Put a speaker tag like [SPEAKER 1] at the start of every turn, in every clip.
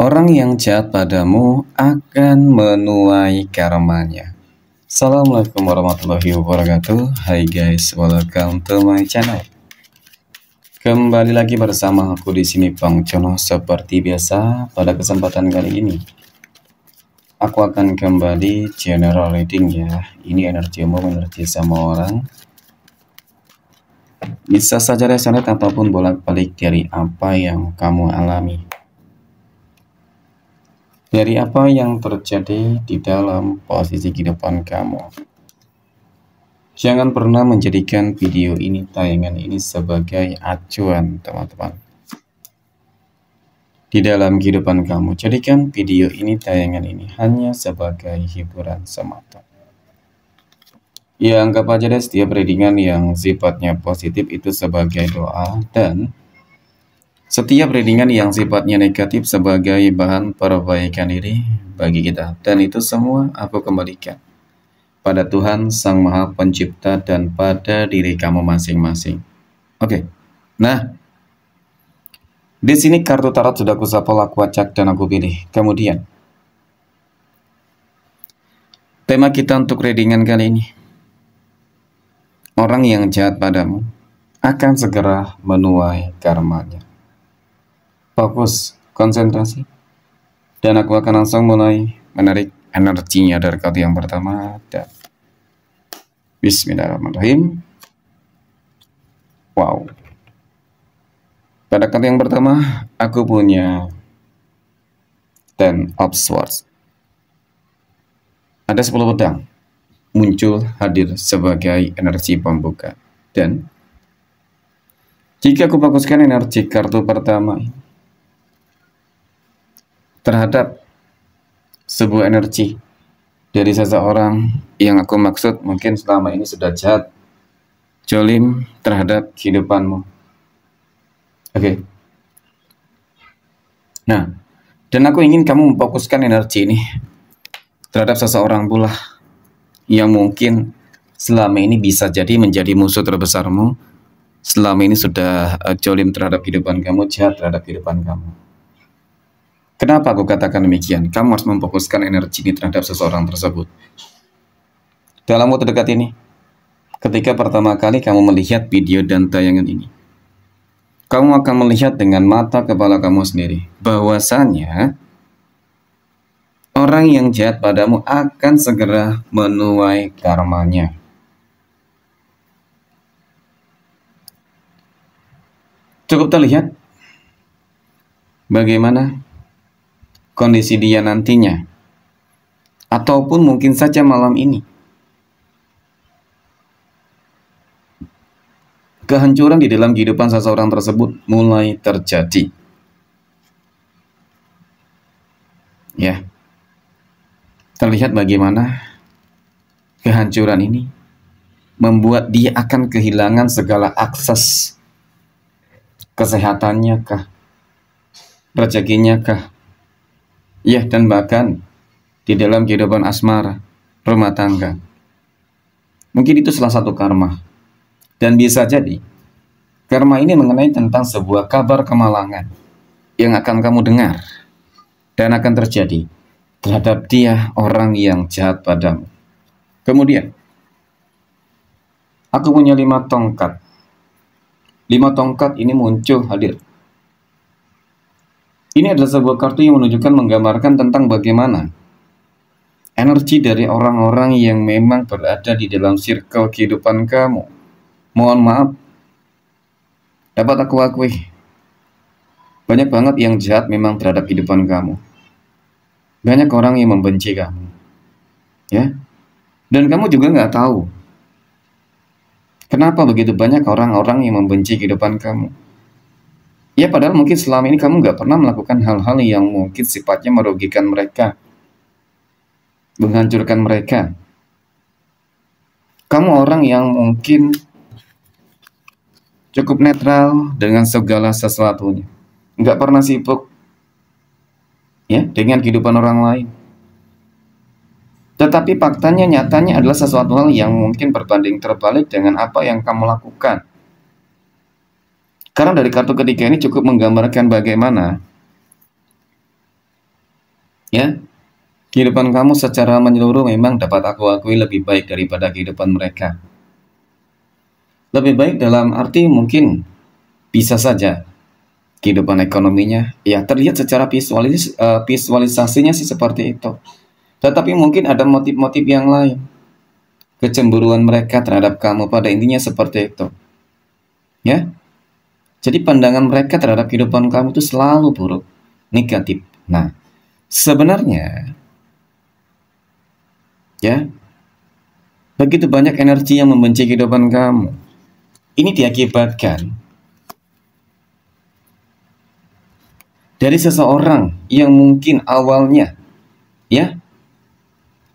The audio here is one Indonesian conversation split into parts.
[SPEAKER 1] Orang yang jahat padamu akan menuai karmanya. Assalamualaikum warahmatullahi wabarakatuh. Hai guys, welcome to my channel. Kembali lagi bersama aku di sini Bang Jono. Seperti biasa, pada kesempatan kali ini aku akan kembali general reading ya. Ini energi umum, energi sama orang. Bisa saja resonate ataupun bolak-balik dari apa yang kamu alami. Dari apa yang terjadi di dalam posisi kehidupan kamu. Jangan pernah menjadikan video ini, tayangan ini sebagai acuan teman-teman. Di dalam kehidupan kamu, jadikan video ini, tayangan ini hanya sebagai hiburan semata. Ya, anggap aja deh setiap readingan yang sifatnya positif itu sebagai doa, dan setiap readingan yang sifatnya negatif sebagai bahan perbaikan diri bagi kita. Dan itu semua aku kembalikan pada Tuhan Sang Maha Pencipta dan pada diri kamu masing-masing. Oke. Nah, di sini kartu tarot sudah aku shuffle, aku acak dan aku pilih. Kemudian tema kita untuk readingan kali ini, orang yang jahat padamu akan segera menuai karmanya. Fokus, konsentrasi, dan aku akan langsung mulai menarik energinya dari kartu yang pertama. Dan Bismillahirrahmanirrahim. Wow. Pada kartu yang pertama aku punya Ten of Swords. Ada 10 pedang muncul hadir sebagai energi pembuka. Dan jika aku fokuskan energi kartu pertama ini terhadap sebuah energi dari seseorang yang aku maksud mungkin selama ini sudah jahat, jolim terhadap kehidupanmu. Oke. Nah, dan aku ingin kamu memfokuskan energi ini terhadap seseorang pula yang mungkin selama ini bisa jadi menjadi musuh terbesarmu, selama ini sudah jolim terhadap kehidupan kamu, jahat terhadap kehidupan kamu. Kenapa aku katakan demikian? Kamu harus memfokuskan energi ini terhadap seseorang tersebut. Dalam waktu dekat ini, ketika pertama kali kamu melihat video dan tayangan ini, kamu akan melihat dengan mata kepala kamu sendiri bahwasanya orang yang jahat padamu akan segera menuai karmanya. Cukup terlihat bagaimana kondisi dia nantinya, ataupun mungkin saja malam ini. Kehancuran di dalam kehidupan seseorang tersebut mulai terjadi. Ya. Terlihat bagaimana kehancuran ini membuat dia akan kehilangan segala akses kesehatannya kah, rezekinya kah, ya, dan bahkan di dalam kehidupan asmara, rumah tangga. Mungkin itu salah satu karma. Dan bisa jadi karma ini mengenai tentang sebuah kabar kemalangan yang akan kamu dengar dan akan terjadi terhadap dia, orang yang jahat padamu. Kemudian aku punya 5 tongkat. 5 tongkat ini muncul hadir. Ini adalah sebuah kartu yang menunjukkan, menggambarkan tentang bagaimana energi dari orang-orang yang memang berada di dalam circle kehidupan kamu. Mohon maaf, dapat aku akui, banyak banget yang jahat memang terhadap kehidupan kamu. Banyak orang yang membenci kamu, ya. Dan kamu juga nggak tahu kenapa begitu banyak orang-orang yang membenci kehidupan kamu. Ya, padahal mungkin selama ini kamu nggak pernah melakukan hal-hal yang mungkin sifatnya merugikan mereka, menghancurkan mereka. Kamu orang yang mungkin cukup netral dengan segala sesuatunya, nggak pernah sibuk ya dengan kehidupan orang lain. Tetapi faktanya, nyatanya adalah sesuatu hal yang mungkin berbanding terbalik dengan apa yang kamu lakukan. Karena dari kartu ketiga ini cukup menggambarkan bagaimana Ya, kehidupan kamu secara menyeluruh memang dapat aku akui lebih baik daripada kehidupan mereka. Lebih baik dalam arti mungkin bisa saja kehidupan ekonominya ya terlihat secara visualisasinya sih seperti itu. Tetapi mungkin ada motif-motif yang lain. Kecemburuan mereka terhadap kamu pada intinya seperti itu. Ya. Jadi pandangan mereka terhadap kehidupan kamu itu selalu buruk, negatif. Nah, sebenarnya ya, begitu banyak energi yang membenci kehidupan kamu. Ini diakibatkan dari seseorang yang mungkin awalnya ya,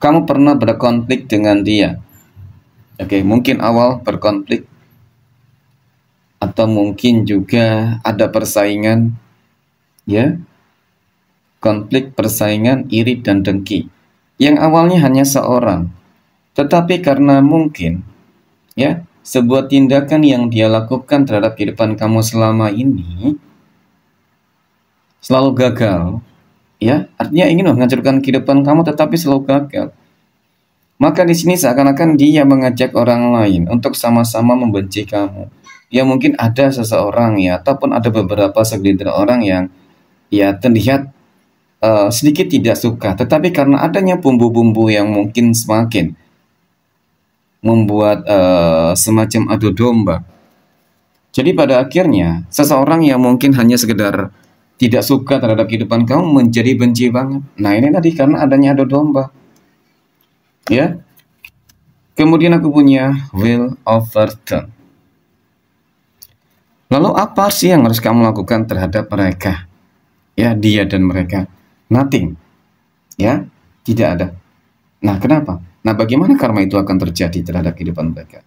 [SPEAKER 1] kamu pernah berkonflik dengan dia. Oke, mungkin awal berkonflik atau mungkin juga ada persaingan ya, konflik, persaingan, iri dan dengki. Yang awalnya hanya seorang, tetapi karena mungkin ya, sebuah tindakan yang dia lakukan terhadap kehidupan kamu selama ini selalu gagal, ya, artinya ingin menghancurkan kehidupan kamu tetapi selalu gagal. Maka di sini seakan-akan dia mengajak orang lain untuk sama-sama membenci kamu. Ya mungkin ada seseorang ya, ataupun ada beberapa segelintir orang yang ya terlihat sedikit tidak suka, tetapi karena adanya bumbu-bumbu yang mungkin semakin membuat semacam adu domba. Jadi pada akhirnya seseorang yang mungkin hanya sekedar tidak suka terhadap kehidupan kamu menjadi benci banget. Nah ini tadi karena adanya adu domba. Ya. Kemudian aku punya will overturn. Lalu apa sih yang harus kamu lakukan terhadap mereka? Ya, dia dan mereka. Nothing. Ya, tidak ada. Nah, kenapa? Nah, bagaimana karma itu akan terjadi terhadap kehidupan mereka?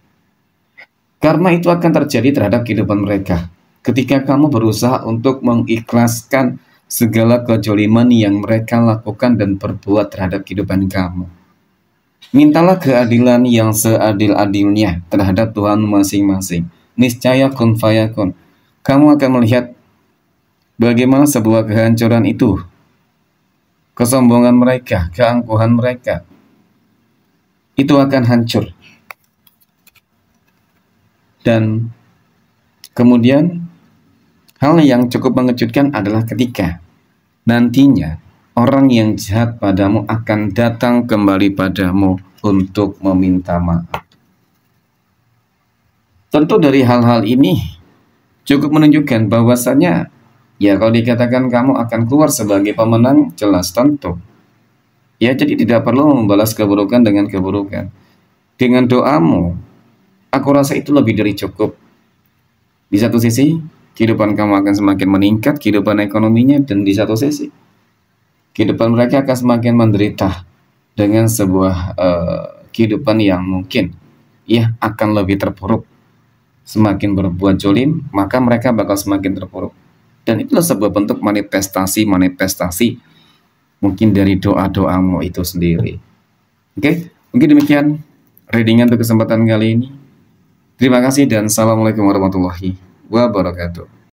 [SPEAKER 1] Karma itu akan terjadi terhadap kehidupan mereka ketika kamu berusaha untuk mengikhlaskan segala kejoliman yang mereka lakukan dan perbuat terhadap kehidupan kamu. Mintalah keadilan yang seadil-adilnya terhadap Tuhan masing-masing. Niscaya kun fayakun. Kamu akan melihat bagaimana sebuah kehancuran itu, kesombongan mereka, keangkuhan mereka, itu akan hancur. Dan kemudian hal yang cukup mengejutkan adalah ketika nantinya orang yang jahat padamu akan datang kembali padamu untuk meminta maaf. Tentu dari hal-hal ini cukup menunjukkan bahwasannya ya kalau dikatakan kamu akan keluar sebagai pemenang, jelas tentu. Ya jadi tidak perlu membalas keburukan dengan keburukan. Dengan doamu, aku rasa itu lebih dari cukup. Di satu sisi, kehidupan kamu akan semakin meningkat, kehidupan ekonominya, dan di satu sisi, kehidupan mereka akan semakin menderita dengan sebuah kehidupan yang mungkin ya akan lebih terpuruk. Semakin berbuat jolim, maka mereka bakal semakin terpuruk. Dan itulah sebuah bentuk manifestasi mungkin dari doa-doamu itu sendiri. Oke, mungkin demikian readingan untuk kesempatan kali ini. Terima kasih dan assalamualaikum warahmatullahi wabarakatuh.